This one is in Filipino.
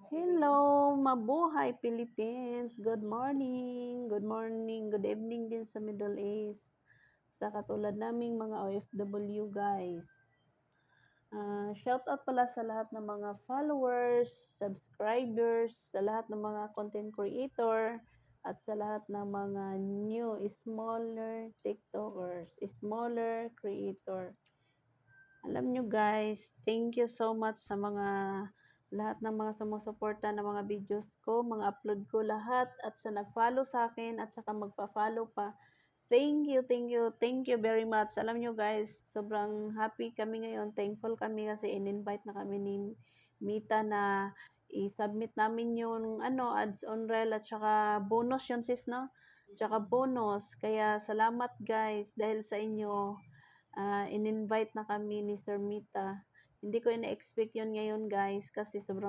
Hello, mabuhay Philippines. Good morning. Good morning, good evening din sa Middle East. Sa katulad naming mga OFW guys. Shout out pala sa lahat ng mga followers, subscribers, sa lahat ng mga content creator, at sa lahat ng mga new, smaller TikTokers, smaller creator. Alam nyo guys, thank you so much sa mga lahat ng mga sumusuporta ng mga videos ko, mga upload ko lahat, at sa nag-follow sa akin at saka magpa-follow pa. Thank you, thank you, thank you very much. Alam nyo guys, sobrang happy kami ngayon. Thankful kami kasi in-invite na kami ni Mita na i-submit namin yung ads on reel at saka bonus yun sis, no? Tsaka bonus. Kaya salamat guys dahil sa inyo. In-invite na kami ni Sir Mita. Hindi ko ina-expect yun ngayon guys kasi sobrang